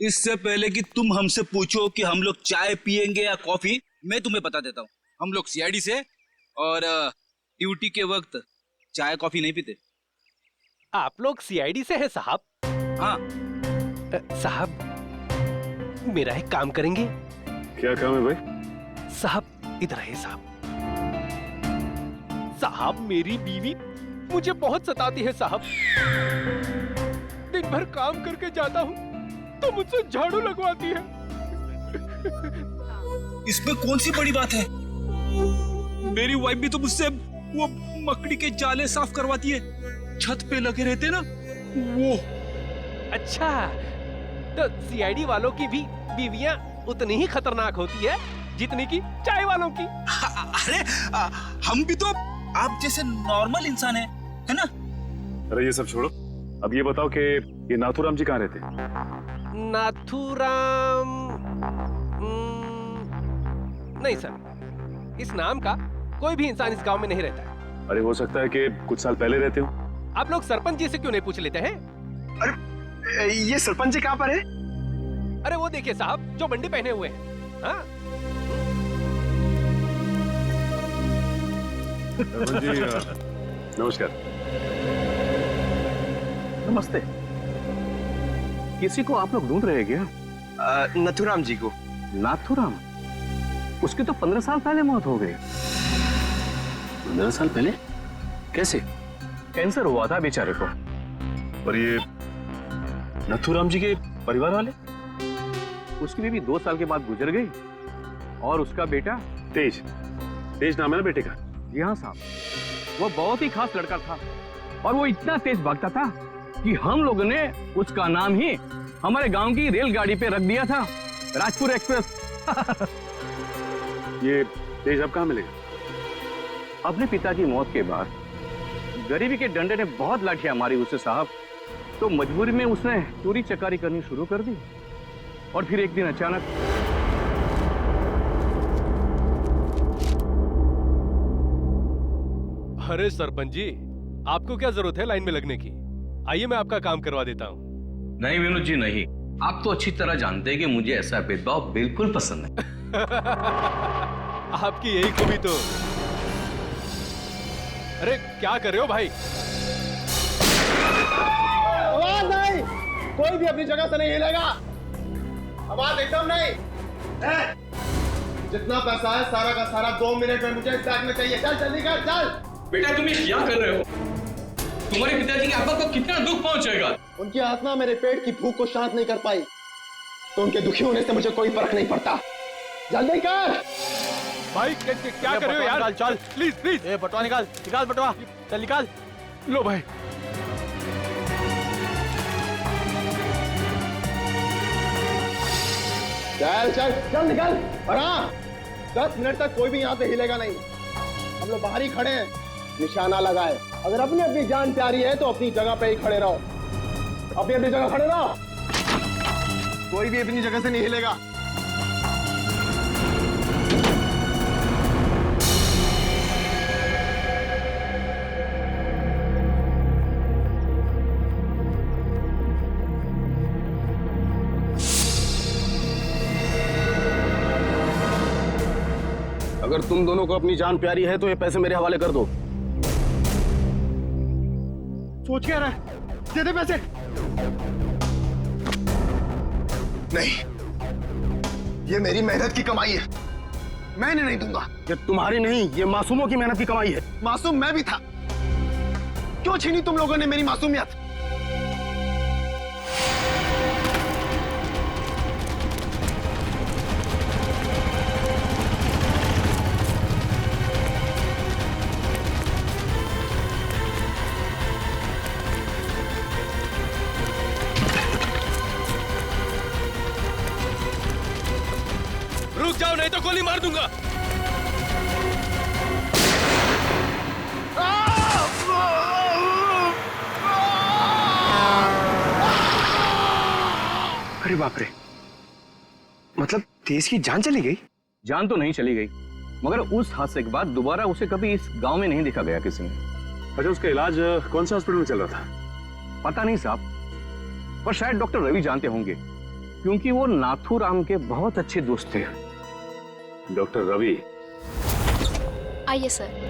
इससे पहले कि तुम हमसे पूछो कि हम लोग चाय पियेंगे या कॉफी, मैं तुम्हें बता देता हूँ, हम लोग सीआईडी से और ड्यूटी के वक्त चाय कॉफी नहीं पीते। आप लोग सीआईडी से हैं साहब? हाँ। साहब मेरा एक काम करेंगे? क्या काम है भाई? साहब इधर आइए साहब। साहब मेरी बीवी मुझे बहुत सताती है साहब। दिन भर काम करके जाता हूँ तो मुझसे झाड़ू लगवाती है। इसमें कौन सी बड़ी बात है? मेरी वाइफ भी तो मुझसे वो मकड़ी के जाले साफ करवाती है, छत पे लगे रहते ना वो। अच्छा, तो सीआईडी वालों की भी बीवियां उतनी ही खतरनाक होती है जितनी की चाय वालों की। अरे हम भी तो आप जैसे नॉर्मल इंसान है ना? अरे ये सब छोड़ो, अब ये बताओ कि ये नाथूराम जी कहाँ रहते हैं? नाथूराम नहीं सर, इस नाम का कोई भी इंसान इस गांव में नहीं रहता है। अरे हो सकता है कि कुछ साल पहले रहते हो। आप लोग सरपंच जी से क्यों नहीं पूछ लेते हैं? अरे ये सरपंच जी कहाँ पर है? अरे वो देखिए साहब, जो बंडी पहने हुए हैं। हाँ? जी नमस्कार। नमस्ते। किसी को आप लोग ढूंढ रहे हैं क्या? नथुराम जी को। नाथुराम? उसकी तो 15 साल पहले मौत हो गई। 15 साल पहले? कैसे? कैंसर हुआ था बेचारे को। और ये नथुराम जी के परिवार वाले? उसकी बीवी 2 साल के बाद गुजर गई और उसका बेटा तेज नाम है ना बेटे का? जी हाँ साहब, वो बहुत ही खास लड़का था और वो इतना तेज भागता था कि हम लोगों ने उसका नाम ही हमारे गांव की रेलगाड़ी पे रख दिया था, राजपुर एक्सप्रेस। ये तेज अब कहाँ मिलेगा? अपने पिता की मौत के बाद गरीबी के डंडे ने बहुत लाठियां मारी उसे साहब, तो मजबूरी में उसने चोरी चकारी करनी शुरू कर दी। और फिर एक दिन अचानक अरे सरपंच जी, आपको क्या जरूरत है लाइन में लगने की? आइए मैं आपका काम करवा देता हूँ। नहीं विनोद जी नहीं, आप तो अच्छी तरह जानते हैं कि मुझे ऐसा भेदभाव बिल्कुल पसंद है। आपकी यही खूबी तो। अरे क्या कर रहे हो भाई? आवाज नहीं, कोई भी अपनी जगह से नहीं हिलेगा। आवाज एकदम नहीं। जितना पैसा है सारा का सारा 2 मिनट में मुझे इस बैग में चाहिए। चल जल्दी कर, चल। बेटा तुम ये क्या कर रहे हो? तुम्हारे पिताजी की आत्मा को कितना दुख पहुंचेगा? उनकी आत्मा मेरे पेट की भूख को शांत नहीं कर पाई, तो उनके दुखी होने से मुझे कोई फर्क नहीं पड़ता। जल्दी कर भाई। क्या कर रहे हो यार? चल प्लीज प्लीज। ए बटवा निकाल बटवा, चल निकाल। लो भाई। चल चल चल निकल। और हाँ, 10 मिनट तक कोई भी यहाँ से हिलेगा नहीं। हम लोग बाहर ही खड़े हैं, निशाना लगाए। अगर अपनी अपनी जान प्यारी है तो अपनी जगह पे ही खड़े रहो। अपनी अपनी जगह खड़े रहो, कोई भी अपनी जगह से नहीं हिलेगा। अगर तुम दोनों को अपनी जान प्यारी है तो ये पैसे मेरे हवाले कर दो। सोच क्या रहा है? दे दे पैसे। नहीं, ये मेरी मेहनत की कमाई है, मैं इन्हें नहीं दूंगा। ये तुम्हारी नहीं, ये मासूमों की मेहनत की कमाई है। मासूम मैं भी था, क्यों छीनी तुम लोगों ने मेरी मासूमियत? रुक जाओ नहीं तो गोली मार दूंगा। अरे बाप रे, मतलब तेज की जान चली गई? जान तो नहीं चली गई, मगर उस हादसे के बाद दोबारा उसे कभी इस गांव में नहीं देखा गया किसी ने। अच्छा, उसका इलाज कौन से हॉस्पिटल में चल रहा था? पता नहीं साहब, पर शायद डॉक्टर रवि जानते होंगे। क्योंकि वो नाथूराम के बहुत अच्छे दोस्त थे। डॉक्टर रवि, आइए सर।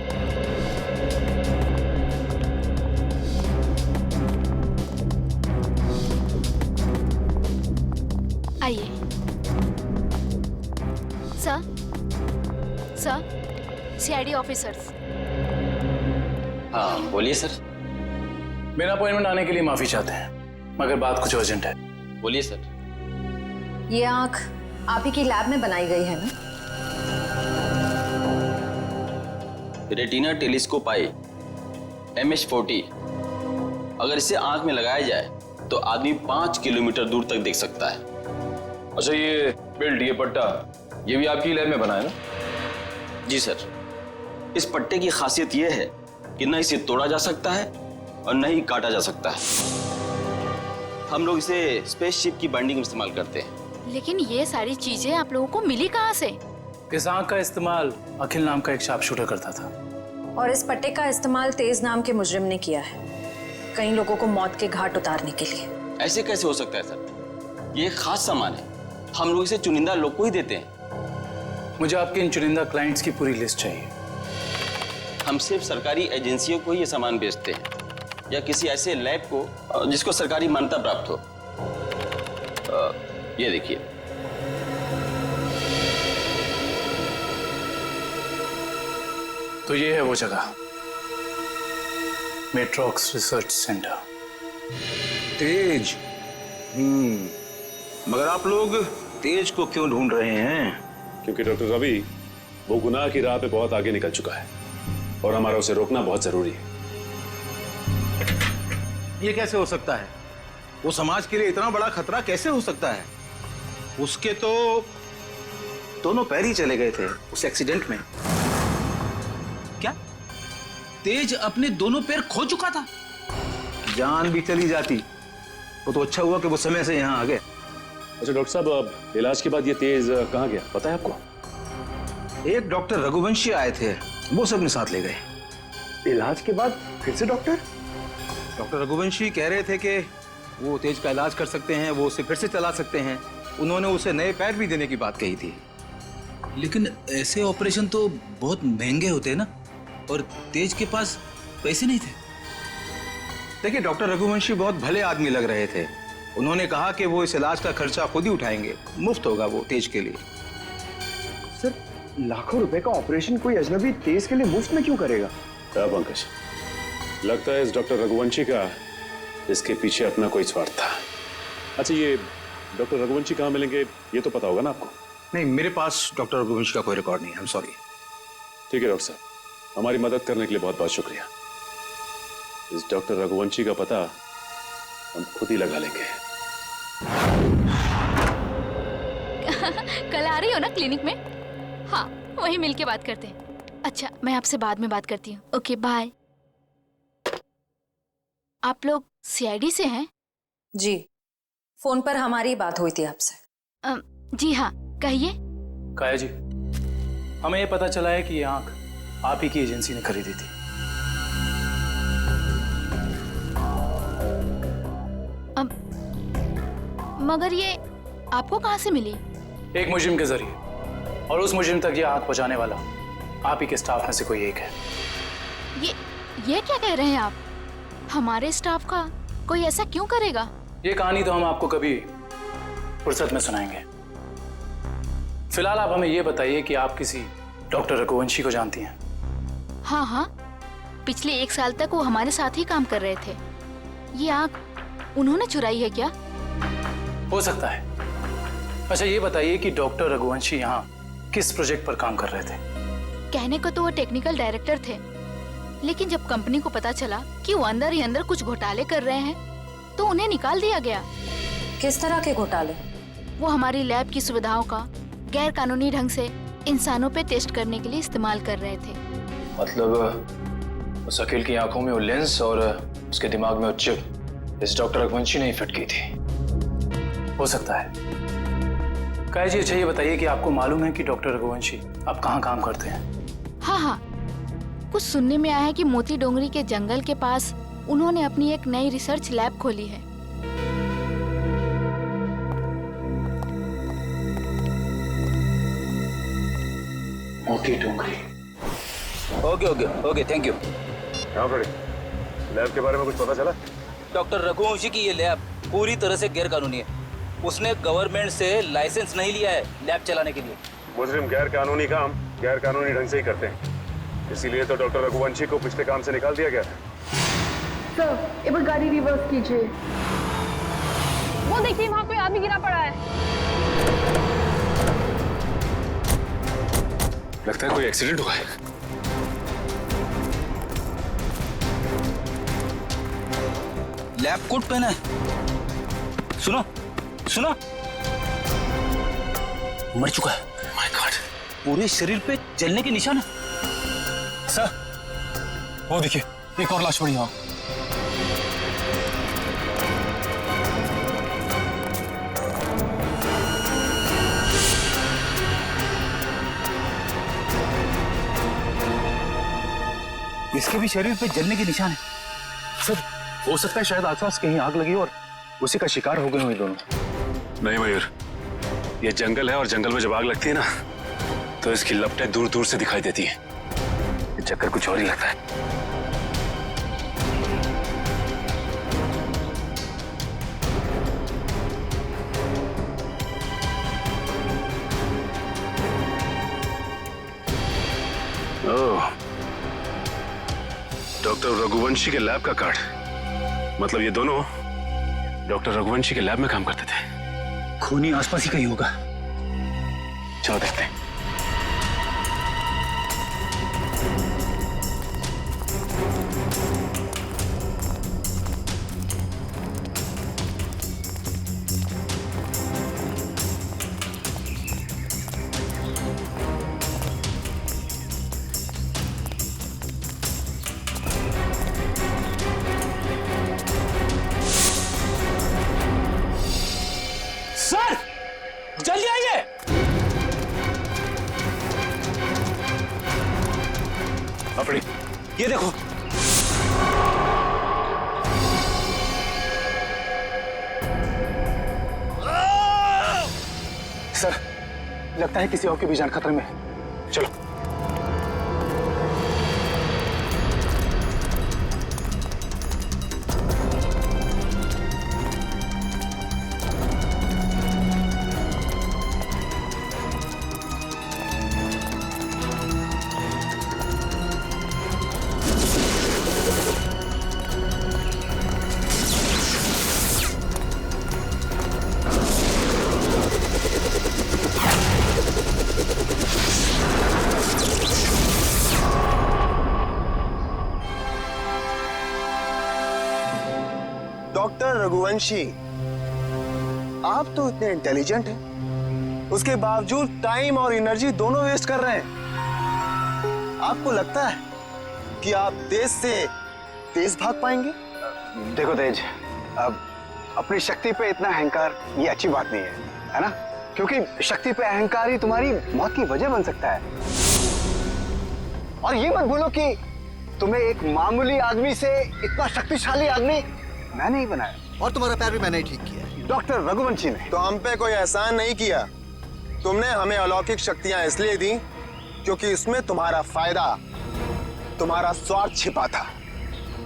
आइए सर। Sir, CID officers. हाँ बोलिए सर। मेरा अपॉइंटमेंट आने के लिए माफी चाहते हैं, मगर बात कुछ अर्जेंट है। बोलिए सर। ये आंख आप ही की लैब में बनाई गई है ना? रेटिना टेलीस्कोप आई MH40, अगर इसे आंख में लगाया जाए तो आदमी 5 किलोमीटर दूर तक देख सकता है। अच्छा, ये बेल्ट, ये पट्टा, ये भी आपकी लैब में बना है ना? जी सर। इस पट्टे की खासियत यह है कि न इसे तोड़ा जा सकता है और न ही काटा जा सकता है। हम लोग इसे स्पेसशिप की बाइंडिंग में इस्तेमाल करते हैं। लेकिन ये सारी चीजें आप लोगों को मिली कहाँ से? इस आंख का इस्तेमाल अखिल नाम का एक शार्प शूटर करता था। और इस पट्टे का इस्तेमाल तेज नाम के मुजरिम ने किया है, कई लोगों को मौत के घाट उतारने के लिए। ऐसे कैसे हो सकता है सर? ये एक खास सामान है, हम लोग इसे चुनिंदा लोग को ही देते हैं। मुझे आपके इन चुनिंदा क्लाइंट्स की पूरी लिस्ट चाहिए। हम सिर्फ सरकारी एजेंसियों को ही ये सामान बेचते हैं या किसी ऐसे लैब को जिसको सरकारी मान्यता प्राप्त हो। ये देखिए, तो ये है वो जगह, मेट्रॉक्स रिसर्च सेंटर। तेज। मगर आप लोग तेज को क्यों ढूंढ रहे हैं? क्योंकि डॉक्टर रवि वो गुनाह की राह पे बहुत आगे निकल चुका है और हमारा उसे रोकना बहुत जरूरी है। ये कैसे हो सकता है? वो समाज के लिए इतना बड़ा खतरा कैसे हो सकता है? उसके तो दोनों पैर ही चले गए थे उस एक्सीडेंट में। क्या तेज अपने दोनों पैर खो चुका था? जान भी चली जाती वो तो अच्छा हुआ कि वो समय से यहाँ आ गए। अच्छा डॉक्टर साहब, अब इलाज के बाद ये तेज कहाँ गया पता है आपको? एक डॉक्टर रघुवंशी आए थे, वो सबने साथ ले गए। इलाज के बाद फिर से डॉक्टर? डॉक्टर रघुवंशी कह रहे थे कि वो तेज का इलाज कर सकते हैं, वो उसे फिर से चला सकते हैं। उन्होंने उसे नए पैर भी देने की बात कही थी। लेकिन ऐसे ऑपरेशन तो बहुत महंगे होते हैं ना, और तेज के पास पैसे नहीं थे। देखिए, डॉक्टर रघुवंशी बहुत भले आदमी लग रहे थे। उन्होंने कहा कि वो इस इलाज का खर्चा खुद ही उठाएंगे, मुफ्त होगा वो तेज के लिए। सर, लाखों रुपए का ऑपरेशन कोई अजनबी तेज के लिए मुफ्त में क्यों करेगा? पंकज, लगता है इस डॉक्टर रघुवंशी का इसके पीछे अपना कोई स्वार्थ था। अच्छा, ये डॉक्टर रघुवंशी कहाँ मिलेंगे ये तो पता होगा ना आपको? नहीं, मेरे पास डॉक्टर रघुवंशी का कोई रिकॉर्ड नहीं है। सॉरी। ठीक है डॉक्टर साहब, हमारी मदद करने के लिए बहुत बहुत शुक्रिया। इस डॉक्टर रघुवंशी का पता हम खुद ही लगा लेंगे। कल आ रही हो ना क्लिनिक में? हाँ, वहीं मिलके बात करते हैं। अच्छा, मैं आपसे बाद में बात करती हूँ। Okay, bye. आप लोग सीआईडी से हैं? जी, फोन पर हमारी बात हुई थी आपसे। जी हाँ, कहिए। काया जी, हमें ये पता चला है कि ये आंख आप ही की एजेंसी ने खरीदी थी। मगर ये आपको कहाँ से मिली? एक मुजरिम के जरिए, और उस मुजरिम तक ये आंख पहुंचाने वाला आप ही के स्टाफ में से कोई एक है। ये क्या कह रहे हैं आप? हमारे स्टाफ का कोई ऐसा क्यों करेगा? ये कहानी तो हम आपको कभी फुर्सत में सुनाएंगे। फिलहाल आप हमें ये बताइए कि आप किसी डॉक्टर रघुवंशी को जानती हैं? हाँ हाँ, पिछले 1 साल तक वो हमारे साथ ही काम कर रहे थे। ये आंख उन्होंने चुराई है क्या? हो सकता है। अच्छा, ये बताइए कि डॉक्टर रघुवंशी यहाँ किस प्रोजेक्ट पर काम कर रहे थे? कहने को तो वो टेक्निकल डायरेक्टर थे, लेकिन जब कंपनी को पता चला कि वो अंदर ही अंदर कुछ घोटाले कर रहे हैं, तो उन्हें निकाल दिया गया। किस तरह के घोटाले? वो हमारी लैब की सुविधाओं का गैर कानूनी ढंग से इंसानों पे टेस्ट करने के लिए इस्तेमाल कर रहे थे। मतलब उस अखिल की आंखों में वो लेंस और उसके दिमाग में वो चिप इस डॉक्टर रघुवंशी ने ही फिट की थी। हो सकता है। काया जी, अच्छा ये बताइए कि आपको मालूम है कि डॉक्टर रघुवंशी आप कहाँ काम करते हैं? हाँ हाँ, कुछ सुनने में आया है कि मोती डोंगरी के जंगल के पास उन्होंने अपनी एक नई रिसर्च लैब खोली है। Moti Dongri. Okay okay okay, thank you. हाँ बड़े, लैब के बारे में कुछ पता चला? डॉक्टर रघुवंशी की ये लैब पूरी तरह से गैर कानूनी है। उसने गवर्नमेंट से लाइसेंस नहीं लिया है लैब चलाने के लिए। मुजरिम गैर कानूनी काम गैर कानूनी ढंग से ही करते हैं, इसीलिए तो डॉक्टर रघुवंशी को पिछले काम से निकाल दिया गया था। सर, एक बार गाड़ी रिवर्स कीजिए। वो देखिए, वहाँ कोई आदमी गिरा पड़ा है। लगता है कोई एक्सीडेंट हुआ है। लैब कोट पहना है। सुनो सुनो, मर चुका है। माय गॉड, पूरे शरीर पे जलने के निशान है। सर वो देखिए, एक और लाश पड़ी वहां। इसके भी शरीर पे जलने के निशान है। सर हो सकता है शायद आसपास कहीं आग लगी और उसी का शिकार हो गए हुए दोनों। नहीं मयूर, ये जंगल है और जंगल में जब आग लगती है ना तो इसकी लपटें दूर दूर से दिखाई देती हैं। ये चक्कर कुछ और ही लगता है। ओह, डॉक्टर रघुवंशी के लैब का कार्ड। मतलब ये दोनों डॉक्टर रघुवंशी के लैब में काम करते थे। खूनी आसपास ही कहीं होगा। चलो देखते हैं। सर जल्दी आइए। अपनी ये देखो, सर लगता है किसी और की भी जान खतरे में है। चलो। डॉक्टर रघुवंशी, आप तो इतने इंटेलिजेंट हैं, उसके बावजूद टाइम और एनर्जी दोनों वेस्ट कर रहे हैं। आपको लगता है कि आप तेज से तेज भाग पाएंगे? देखो तेज, अब अपनी शक्ति पे इतना अहंकार ये अच्छी बात नहीं है ना? क्योंकि शक्ति पे अहंकार ही तुम्हारी मौत की वजह बन सकता है। और ये मत भूलो कि तुम्हें एक मामूली आदमी से इतना शक्तिशाली आदमी मैंने ही बनाया। और तुम्हारा पैर भी मैंने ही ठीक किया। डॉक्टर रघुवंशी ने। तो हम पे कोई एहसान नहीं किया। तुमने हमें अलौकिक शक्तियां इसलिए दी क्योंकि इसमें तुम्हारा फायदा, तुम्हारा स्वार्थ छिपा था।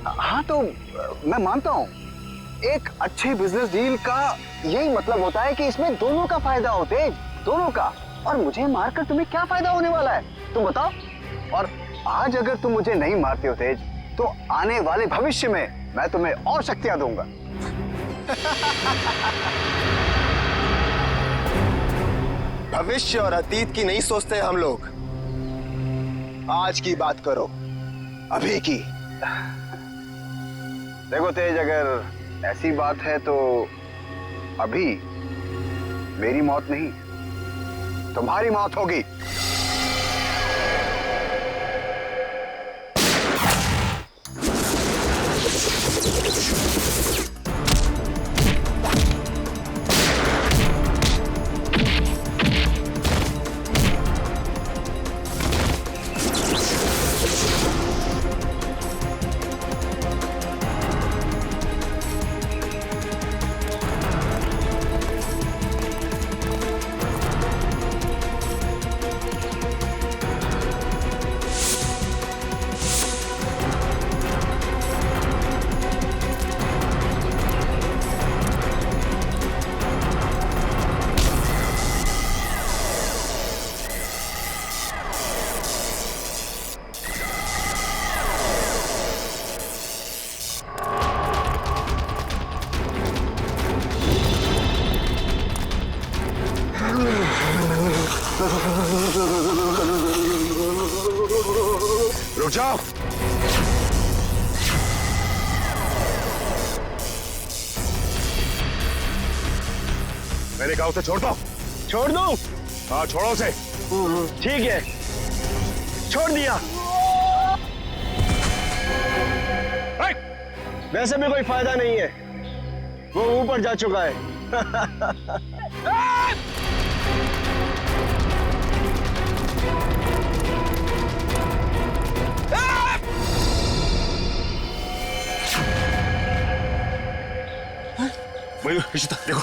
हाँ तो मैं मानता हूँ, एक अच्छे बिजनेस डील का यही मतलब होता है कि इसमें दोनों का फायदा हो तेज, दोनों का। और मुझे मारकर तुम्हें क्या फायदा होने वाला है तुम बताओ? और आज अगर तुम मुझे नहीं मारते हो तेज, तो आने वाले भविष्य में मैं तुम्हें और शक्तियां दूंगा। भविष्य और अतीत की नहीं सोचते हम लोग, आज की बात करो, अभी की। देखो तेज, अगर ऐसी बात है तो अभी मेरी मौत नहीं, तुम्हारी मौत होगी। जाओ। मैंने कहा उसे छोड़ दो। छोड़ दूं? हाँ छोड़ो उसे। ठीक है, छोड़ दिया। वैसे भी कोई फायदा नहीं है, वो ऊपर जा चुका है। इशिता देखो,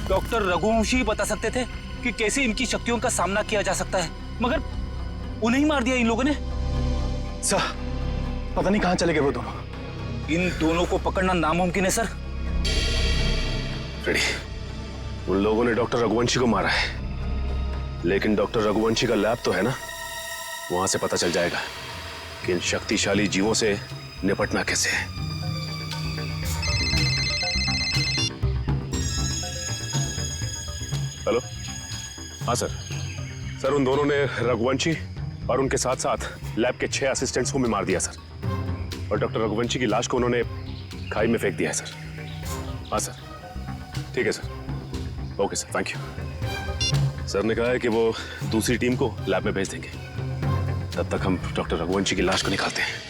डॉक्टर रघुवंशी बता सकते थे कि कैसे इनकी शक्तियों का सामना किया जा सकता है, मगर उन्हें ही मार दिया इन लोगों ने। सर पता नहीं कहां चले गए वो दोनों। इन दोनों को पकड़ना नामुमकिन है सर। रेडी, उन लोगों ने डॉक्टर रघुवंशी को मारा है, लेकिन डॉक्टर रघुवंशी का लैब तो है ना, वहां से पता चल जाएगा कि इन शक्तिशाली जीवों से निपटना कैसे है। हेलो, हाँ सर। सर उन दोनों ने रघुवंशी और उनके साथ साथ लैब के 6 असिस्टेंट्स को भी मार दिया सर, और डॉक्टर रघुवंशी की लाश को उन्होंने खाई में फेंक दिया है सर। हाँ सर, ठीक है sir. Okay sir, thank you. Sir ने कहा है कि वो दूसरी टीम को लैब में भेज देंगे, तब तक हम डॉक्टर रघुवंशी की लाश को निकालते हैं।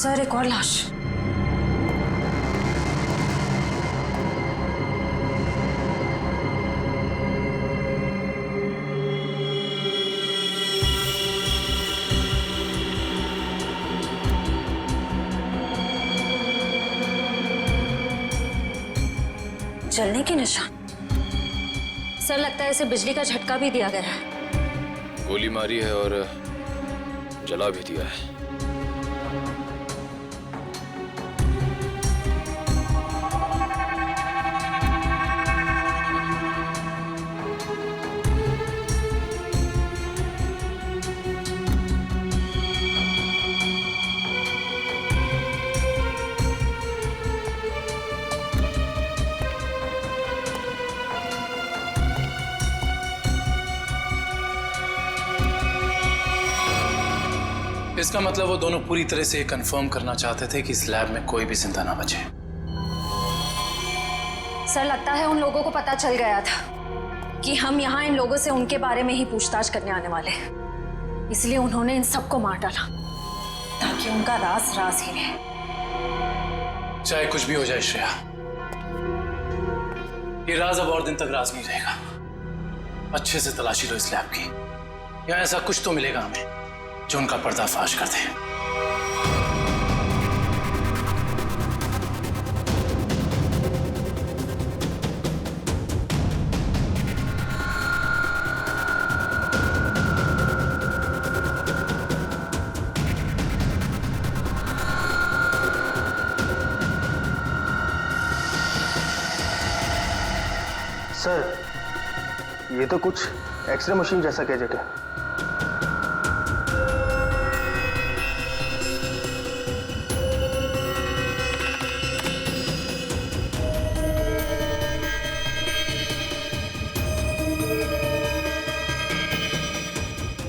सर एक और लाश। जलने के निशान। सर लगता है इसे बिजली का झटका भी दिया गया है। गोली मारी है और जला भी दिया है। इसका मतलब वो दोनों पूरी तरह से कंफर्म करना चाहते थे कि इस लैब में कोई भी जिंदा ना बचे। सर लगता है उन लोगों को पता चल गया था कि हम यहाँ इन लोगों से उनके बारे में ही पूछताछ करने आने वाले हैं, इसलिए उन्होंने इन सबको मार डाला ताकि उनका राज राज ही रहे। चाहे कुछ भी हो जाए श्रेया, ये राज अब और दिन तक राज नहीं रहेगा। अच्छे से तलाशी लो इस लैब की, यहाँ ऐसा कुछ तो मिलेगा हमें जो उनका पर्दाफाश कर दे। सर ये तो कुछ एक्सरे मशीन जैसा गैजेट है।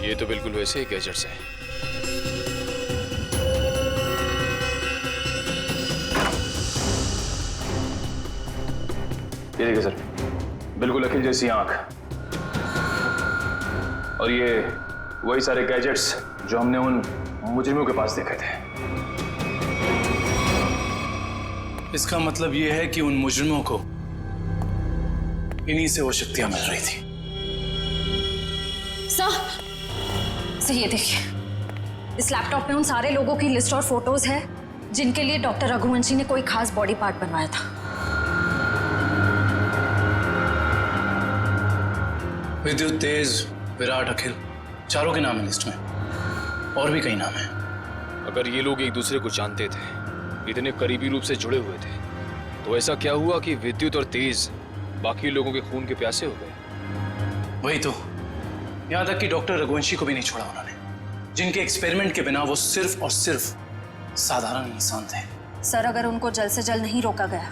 ये तो बिल्कुल वैसे ही गैजेट्स हैं। ये देखिए सर, बिल्कुल अखिल जैसी आंख, और ये वही सारे गैजेट्स जो हमने उन मुजरिमों के पास देखे थे। इसका मतलब ये है कि उन मुजरिमों को इन्हीं से वो शक्तियां मिल रही थी। सर ये देखिए, इस लैपटॉप में उन सारे लोगों की लिस्ट और फोटोज है जिनके लिए डॉक्टर रघुवंशी ने कोई खास बॉडी पार्ट बनवाया था। विद्युत, तेज, विराट, अखिल, चारों के नाम है लिस्ट में। और भी कई नाम हैं। अगर ये लोग एक दूसरे को जानते थे, इतने करीबी रूप से जुड़े हुए थे, तो ऐसा क्या हुआ कि विद्युत और तेज बाकी लोगों के खून के प्यासे हो गए? वही तो, यहां तक कि डॉक्टर रघुवंशी को भी नहीं छोड़ा उन्होंने, जिनके एक्सपेरिमेंट के बिना वो सिर्फ और सिर्फ साधारण इंसान थे। सर, अगर उनको जल्द से जल्द नहीं रोका गया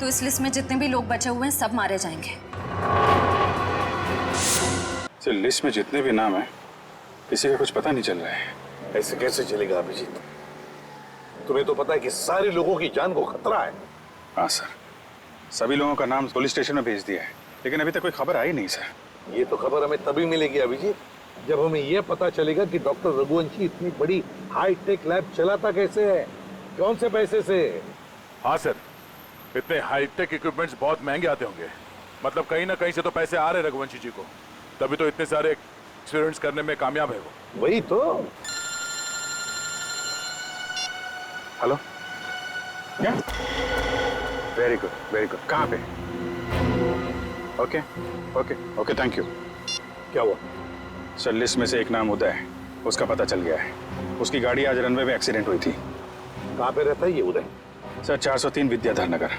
तो इस लिस्ट में जितने भी लोग बचे हुए हैं सब मारे जाएंगे। सर, लिस्ट में जितने भी नाम हैं, किसी का कुछ पता नहीं चल रहा है। ऐसे कैसे चलेगा अभिजीत? तुम्हें तो पता है कि सारे लोगों की जान को खतरा है। हाँ सर, सभी लोगों का नाम पुलिस स्टेशन में भेज दिया है, लेकिन अभी तक कोई खबर आई नहीं सर। ये तो खबर हमें तभी मिलेगी अभिजीत, जब हमें यह पता चलेगा कि डॉक्टर रघुवंशी इतनी बड़ी हाईटेक लैब चलाता कैसे है, कौन से पैसे से। हाँ सर, इतने हाईटेक इक्विपमेंट्स बहुत महंगे आते होंगे। मतलब कहीं ना कहीं से तो पैसे आ रहे रघुवंशी जी को, तभी तो इतने सारे एक्सपेरिमेंट्स करने में कामयाब है वो। वही तो। हेलो, क्या? Very good, very good. कहाँ पे? Okay okay okay, thank you. क्या हुआ? सर, लिस्ट में से एक नाम उदय है, उसका पता चल गया है। उसकी गाड़ी आज रनवे में एक्सीडेंट हुई थी। कहाँ पे रहता है ये उदय? सर, 403 विद्याधर नगर।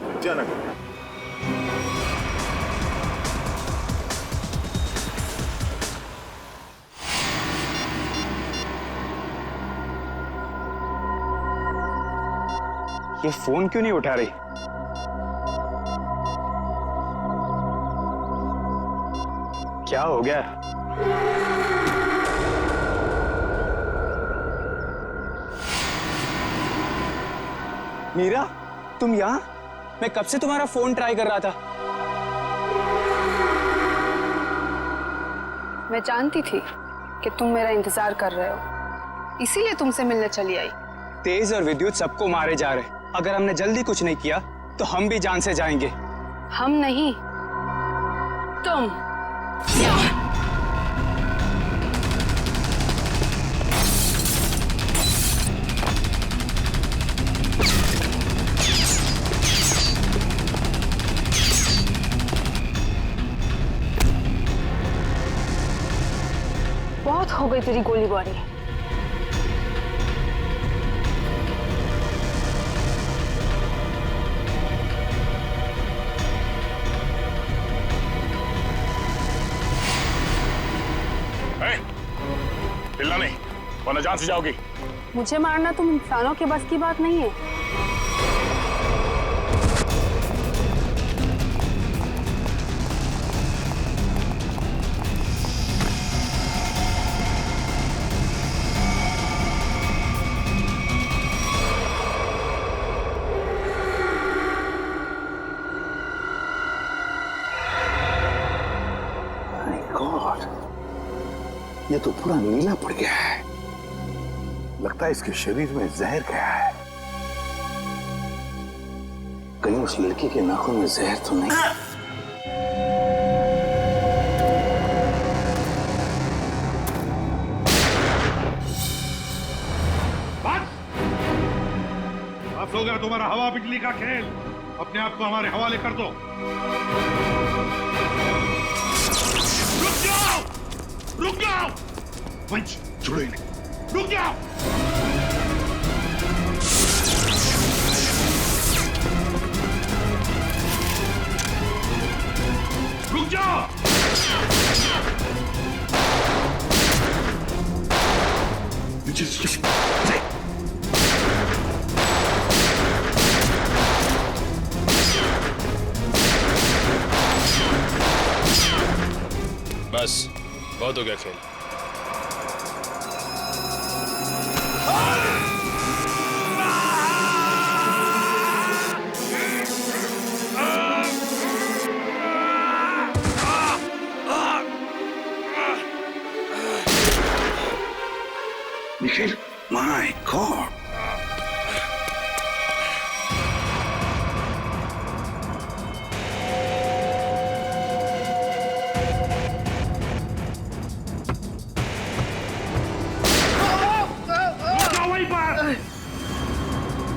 विद्यानगर। ये फोन क्यों नहीं उठा रही? क्या हो गया? मीरा, तुम यहाँ? मैं कब से तुम्हारा फोन ट्राई कर रहा था। मैं जानती थी कि तुम मेरा इंतजार कर रहे हो, इसीलिए तुमसे मिलने चली आई। तेज और विद्युत सबको मारे जा रहे। अगर हमने जल्दी कुछ नहीं किया तो हम भी जान से जाएंगे। हम नहीं, तुम। बहुत हो गई तेरी गोलीबारी। हिलना नहीं, वरना जान से जाओगी। मुझे मारना तुम इंसानों के बस की बात नहीं है। ये तो पूरा नीला पड़ गया है। लगता है इसके शरीर में जहर गया है। कहीं उस लड़की के नाखून में जहर तो नहीं? बस हो गया तुम्हारा हवा बिजली का खेल। अपने आप को हमारे हवाले कर दो। रुक जाओ, रुक जाओ। वंश, छोड़ो इन्हें। रुक जाओ। रुक जाओ। बस, बहुत हो गया खेल। Nikhil, my God.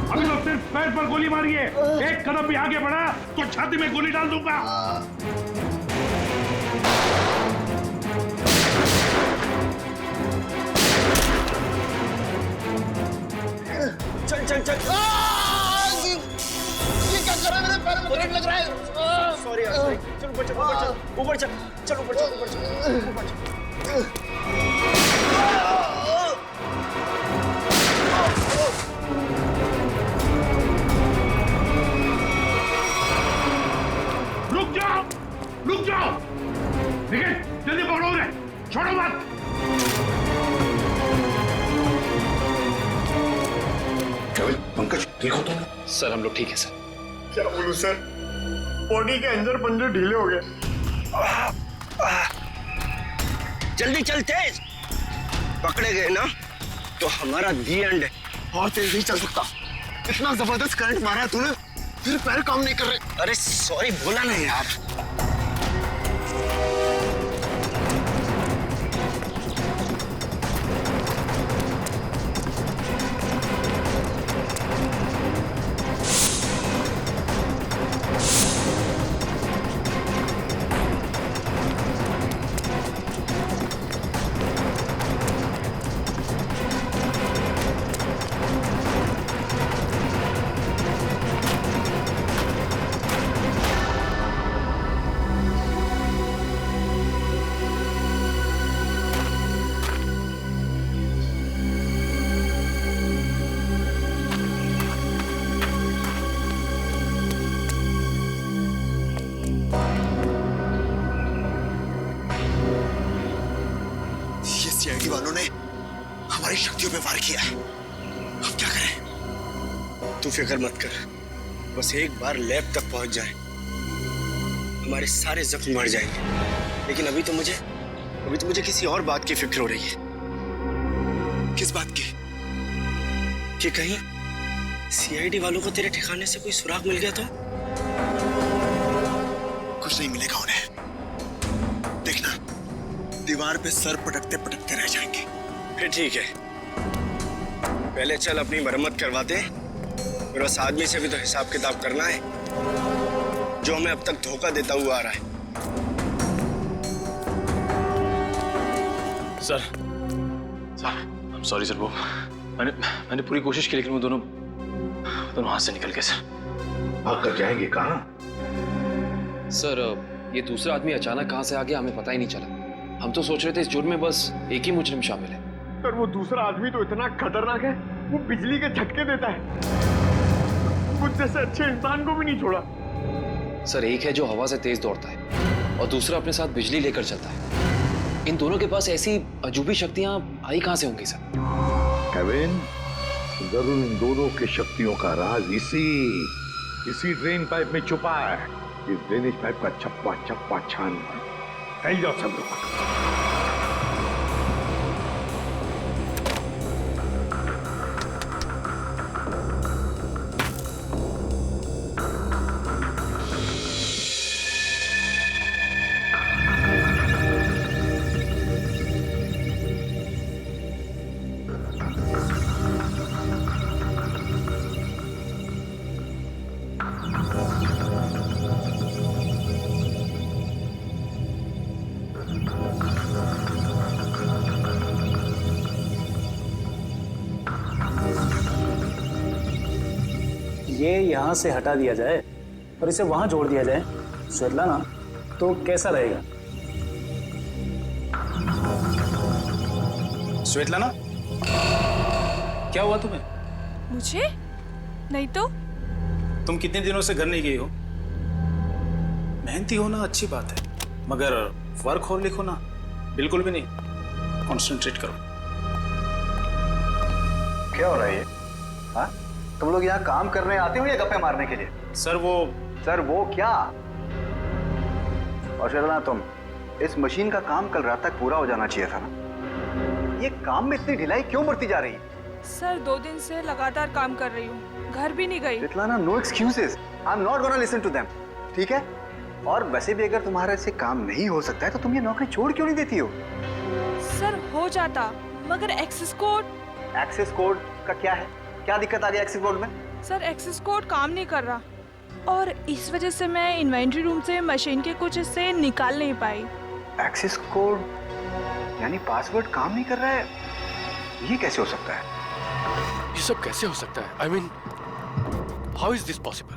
अभी तो सिर्फ पैर पर गोली मारी है, एक कदम भी आगे बढ़ा तो छाती में गोली डाल दूंगा। चल चल चल। ये क्या कर रहा है? मेरे पैर में करंट लग रहा है। सॉरी यार, सॉरी। चल ऊपर चल, ऊपर चल, चल ऊपर चल, ऊपर चल, ऊपर चल। रुक जाओ, रुक जाओ। निकल, जल्दी पकड़ो उन्हें, छोड़ो मत। पंकज ठीक हो तुम? सर हम लोग ठीक है सर। क्या बोलूं सर, बॉडी के अंदर पंजे ढीले हो गए। जल्दी चल, तेज। पकड़े गए ना तो हमारा दी एंड है। और तेज नहीं चल सकता, इतना जबरदस्त करंट मारा है तूने, फिर पैर काम नहीं कर रहे। अरे सॉरी बोला नहीं यार। सीआईडी वालों ने हमारी शक्तियों पे वार किया है, अब क्या करें? तू फिक्र मत कर, बस एक बार लैब तक पहुंच जाए, हमारे सारे जख्म मर जाएंगे। लेकिन अभी तो मुझे किसी और बात की फिक्र हो रही है। किस बात की? कि कहीं सीआईडी वालों को तेरे ठिकाने से कोई सुराग मिल गया तो? कुछ नहीं मिलेगा उन्हें, देखना दीवार पे सर पटकते पटकते रह जाएंगे। फिर ठीक है, पहले चल अपनी मरम्मत करवा दे, फिर उस आदमी से भी तो हिसाब किताब करना है जो हमें अब तक धोखा देता हुआ आ रहा है। सर I'm sorry सर, वो मैंने पूरी कोशिश की लेकिन वो दोनों हाथ से निकल गए सर। भाग कर जाएंगे कहाँ? सर ये दूसरा आदमी अचानक कहाँ से आ गया हमें पता ही नहीं चला। हम तो सोच रहे थे इस जुर्म में बस एक ही मुजरिम शामिल है। पर वो दूसरा आदमी तो इतना खतरनाक है, वो बिजली के झटके देता है, मुझ जैसे अच्छे इंसान को भी नहीं छोड़ा। सर एक है जो हवा से तेज दौड़ता है और दूसरा अपने साथ बिजली लेकर चलता है। इन दोनों के पास ऐसी अजूबी शक्तियां आई कहां से होंगी सर? केविन, जरूर इन दोनों की शक्तियों का राज इसी ड्रेन पाइप में छुपा है। इस ड्रेनेज पाइप का चप्पा चप्पा छान फैल जाओ सब लोग। ये यहाँ से हटा दिया जाए और इसे वहां जोड़ दिया जाए स्वेतलाना, तो कैसा रहेगा? स्वेतलाना, क्या हुआ तुम्हें? मुझे? नहीं तो। तुम कितने दिनों से घर नहीं गई हो? मेहनती होना अच्छी बात है, मगर वर्क और लिखो ना बिल्कुल भी नहीं। कॉन्सेंट्रेट करो। क्या हो रहा है ये? हाँ? तुम लोग यहाँ काम करने आते हो या गप्पे मारने के लिए? सर वो क्या? और शर्मा, तुम इस मशीन का काम कल रात तक पूरा हो जाना चाहिए था ना। ये काम में इतनी ढिलाई क्यों बढ़ती जा रही है? सर 2 दिन से लगातार काम कर रही हूँ, घर भी नहीं गई। Svetlana, no excuses, I am not gonna listen to them, ठीक है? और वैसे भी अगर तुम्हारे से काम नहीं हो सकता है तो तुम ये नौकरी छोड़ क्यों नहीं देती हो? सर हो जाता, मगर एक्सेस कोड। एक्सेस कोड का क्या है? क्या दिक्कत आ गई एक्सेस कोड में? सर एक्सेस कोड काम नहीं कर रहा और इस वजह से मैं इन्वेंट्री रूम से मशीन के कुछ हिस्से निकाल नहीं पाई। एक्सेस कोड यानी पासवर्ड काम नहीं कर रहा है, ये कैसे हो सकता है? ये सब कैसे हो सकता है? I mean, how is this possible?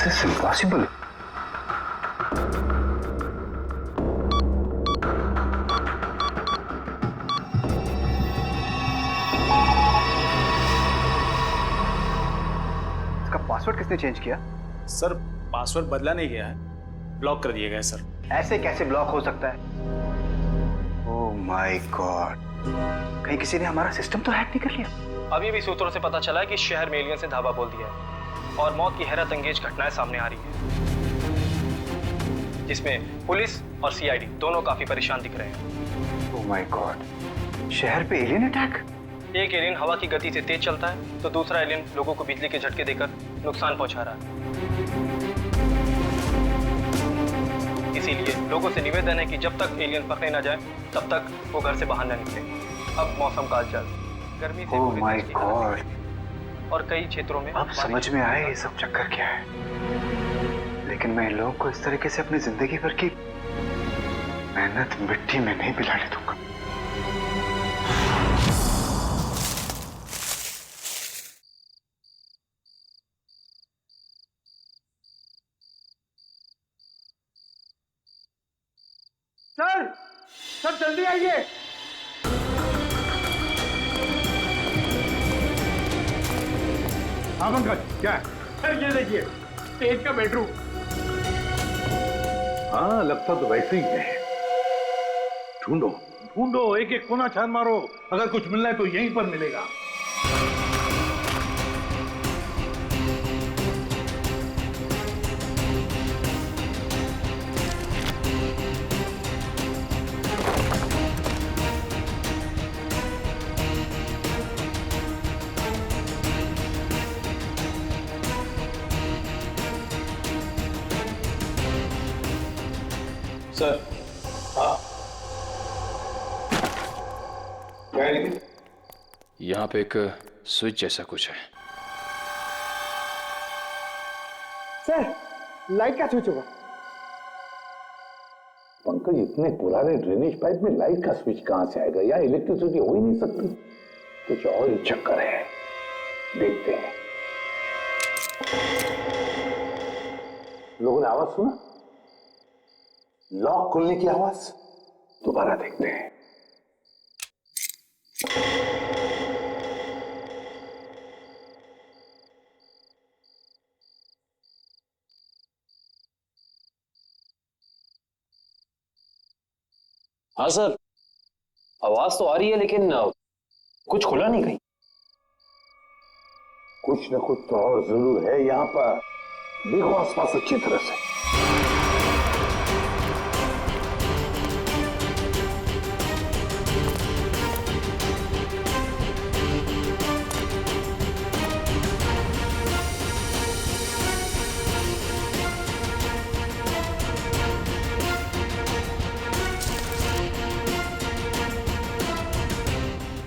This is impossible. इसका पासवर्ड किसने चेंज किया? सर पासवर्ड बदला नहीं गया है, ब्लॉक कर दिया गया है सर। ऐसे कैसे ब्लॉक हो सकता है? ओह माय गॉड, कहीं किसी ने हमारा सिस्टम तो हैक नहीं कर लिया? अभी भी सूत्रों से पता चला है कि शहर में एलियंस ने धावा बोल दिया है और मौत की हैरत अंगेज घटनाएं सामने आ रही है, जिसमें पुलिस और सीआईडी दोनों काफी परेशान दिख रहे हैं। ओह माय गॉड, शहर पे एलियन अटैक? एक एलियन हवा की गति से तेज चलता है तो दूसरा एलियन लोगों को बिजली के झटके देकर नुकसान पहुंचा रहा है। इसीलिए लोगों से निवेदन है कि जब तक एलियन पकड़े न जाए तब तक वो घर से बाहर न निकले। अब मौसम का हालचाल गर्मी से ओह माय गॉड, और कई क्षेत्रों में अब समझ में आया ये सब चक्कर क्या है। लेकिन मैं इन लोगों को इस तरीके से अपनी जिंदगी भर की मेहनत मिट्टी में नहीं मिलाने दूंगा। सर जल्दी आइए। हाँ पंकज, क्या है? सर ये देखिए, तेज का बेडरूम। हाँ लगता तो वैसे ही है। ढूंढो ढूंढो, एक एक कोना छान मारो, अगर कुछ मिलना है तो यहीं पर मिलेगा। सर यहाँ पे एक स्विच जैसा कुछ है। सर लाइट का स्विच होगा। पंकज, इतने पुराने ड्रेनेज पाइप में लाइट का स्विच कहां से आएगा? या इलेक्ट्रिसिटी हो ही नहीं सकती। कुछ और ही चक्कर है, देखते हैं। लोगों ने आवाज सुना? लॉक खुलने की आवाज। दोबारा देखते हैं। हाँ सर, आवाज तो आ रही है लेकिन कुछ खुला नहीं कहीं। कुछ न कुछ तो और जरूर है यहाँ पर। देखो आसपास अच्छी तरह से।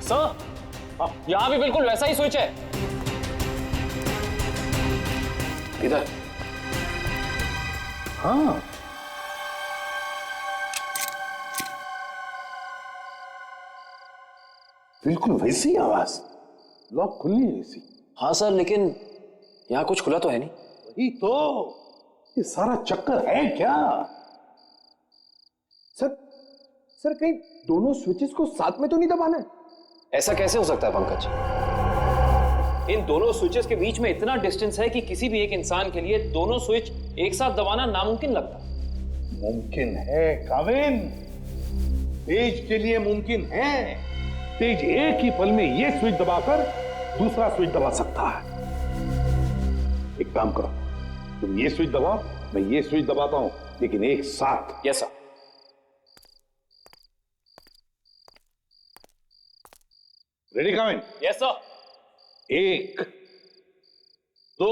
सर, यहाँ भी बिल्कुल वैसा ही स्विच है। इधर। हाँ, बिल्कुल वैसी आवाज। लॉक खुलनी है वैसी। हाँ सर, लेकिन यहाँ कुछ खुला तो है नहीं। वही तो, ये सारा चक्कर है क्या? सर कहीं दोनों स्विचेस को साथ में तो नहीं दबाना है? ऐसा कैसे हो सकता है पंकज? इन दोनों स्विचेस के बीच में इतना डिस्टेंस है कि किसी भी एक इंसान के लिए दोनों स्विच एक साथ दबाना नामुमकिन लगता। मुमकिन है काविन, तेज के लिए मुमकिन है। तेज एक ही पल में ये स्विच दबाकर दूसरा स्विच दबा सकता है। एक काम करो, तुम ये स्विच दबाओ, मैं ये स्विच दबाता हूं, लेकिन एक साथ। Yes sir. Ready come in. Yes sir. 1 2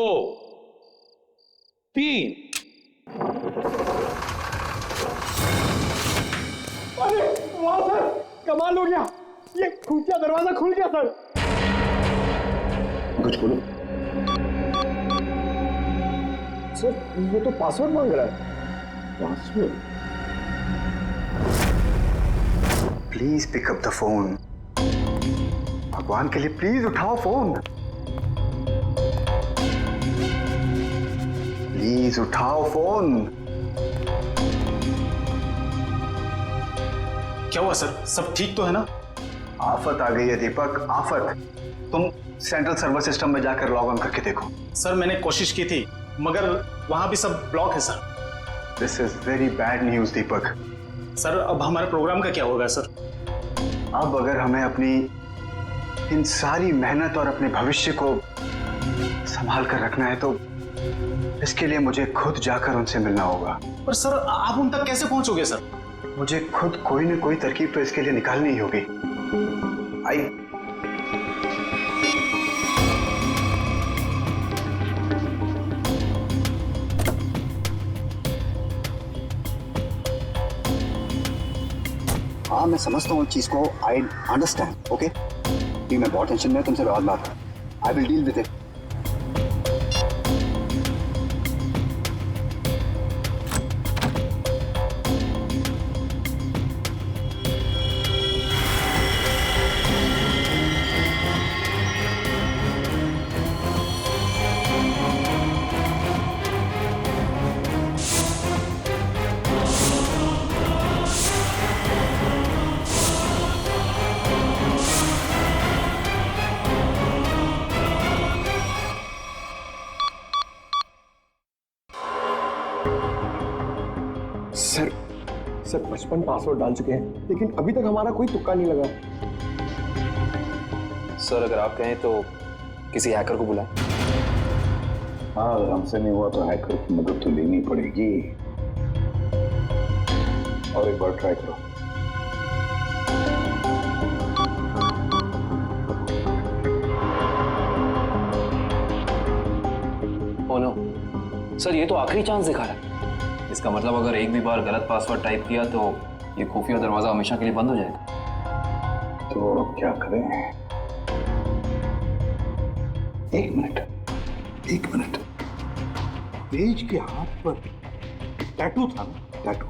3। अरे वाह सर, कमाल हो गया, ये खुफिया दरवाजा खुल गया सर। कुछ बोलो सर, ये तो पासवर्ड मांग रहा है। Password? Please pick up the phone. भगवान के लिए प्लीज उठाओ फोन। प्लीज उठाओ फोन। क्या हुआ सर, सब ठीक तो है ना? आफत आ गई है दीपक, आफत। तुम सेंट्रल सर्वर सिस्टम में जाकर लॉग ऑन करके देखो। सर मैंने कोशिश की थी मगर वहां भी सब ब्लॉक है sir. This is very bad news Deepak. Sir अब हमारे प्रोग्राम का क्या होगा सर? अब अगर हमें अपनी इन सारी मेहनत और अपने भविष्य को संभाल कर रखना है तो इसके लिए मुझे खुद जाकर उनसे मिलना होगा। पर सर आप उन तक कैसे पहुंचोगे सर? मुझे खुद कोई न कोई तरकीब तो इसके लिए निकालनी ही होगी। आई हाँ, मैं समझता हूँ इस चीज को। I understand. ओके, मैं बहुत टेंशन में, तुमसे बाद बात। I will deal with it. Sir 55 password डाल चुके हैं लेकिन अभी तक हमारा कोई तुक्का नहीं लगा। सर अगर आप कहें तो किसी हैकर को बुलाएं। हाँ, अगर हमसे नहीं हुआ तो हैकर की मदद तो लेनी पड़ेगी। और एक बार ट्राई करो। ओ नो सर, ये तो आखिरी चांस दिखा रहा है। इसका मतलब अगर एक भी बार गलत पासवर्ड टाइप किया तो ये खुफिया दरवाजा हमेशा के लिए बंद हो जाएगा। तो अब क्या करें? एक मिनट। तेज के हाथ पर टैटू था ना? टैटू।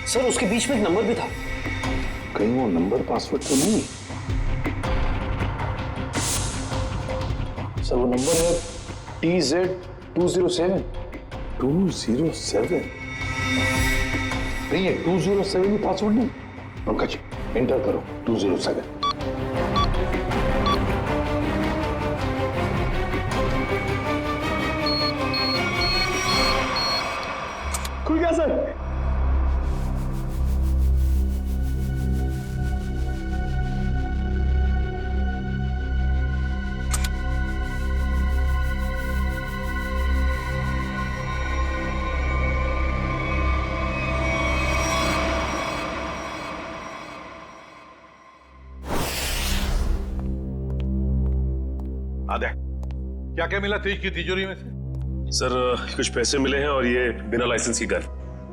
सर उसके बीच में एक नंबर भी था। कहीं वो नंबर पासवर्ड तो नहीं? सर वो नंबर है TZ207। 207? नहीं है, 207 ही पासवर्ड नहीं। पंकज एंटर करो 207। खुल गया सर। आदे, क्या क्या मिला तेज की तिजोरी में से? सर कुछ पैसे मिले हैं और ये बिना लाइसेंस की गन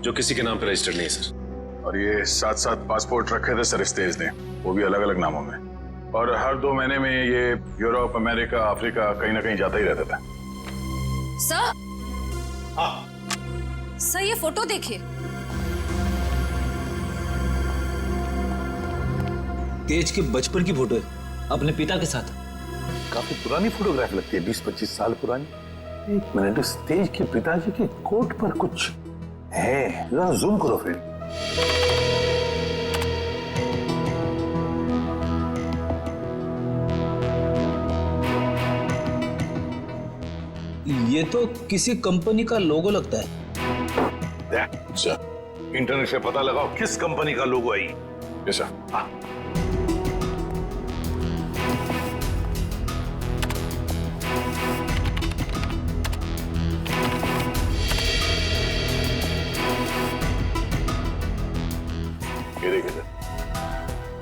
जो किसी के नाम पे रजिस्टर्ड नहीं है सर। और ये 7-7 पासपोर्ट रखे थे सर इस तेज ने, वो भी अलग अलग नामों में। और हर 2 महीने में ये यूरोप, अमेरिका, अफ्रीका कहीं ना कहीं जाता ही रहता था। सर, हाँ सर ये फोटो देखिए। तेज के बचपन की फोटो है, अपने पिता के साथ। काफी पुरानी फोटोग्राफ लगती है, 20-25 साल पुरानी। एक मिनट, उस तेज के पिताजी के कोट पर कुछ है, जरा जूम करो फ्रेंड। ये तो किसी कंपनी का लोगो लगता है। इंटरनेट से पता लगाओ किस कंपनी का लोगो है ये। जैसा हाँ।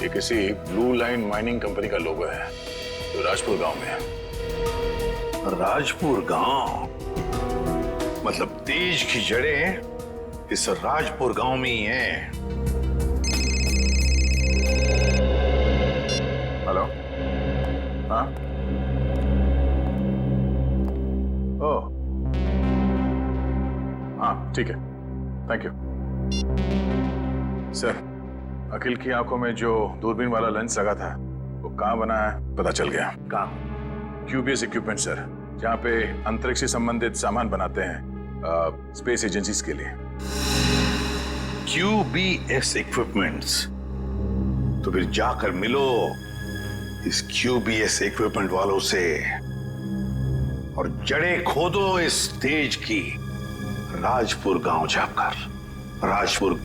ये किसी ब्लू लाइन माइनिंग कंपनी का लोगो है जो राजपुर गांव में है। राजपुर गांव मतलब तेज की जड़ें इस राजपुर गांव में ही हैं। हेलो, हाँ, ओह, हाँ ठीक है, थैंक यू सर। अखिल की आंखों में जो दूरबीन वाला लेंस लगा था वो कहाँ बना है पता चल गया। कहाँ? क्यूबीएस इक्विपमेंट सर, जहाँ पे अंतरिक्ष से संबंधित सामान बनाते हैं स्पेस एजेंसीज के लिए। क्यूबीएस इक्विपमेंट्स? तो फिर जाकर मिलो इस क्यूबीएस इक्विपमेंट वालों से और जड़ें खोदो इस तेज की राजपुर गांव जाकर। राजपुर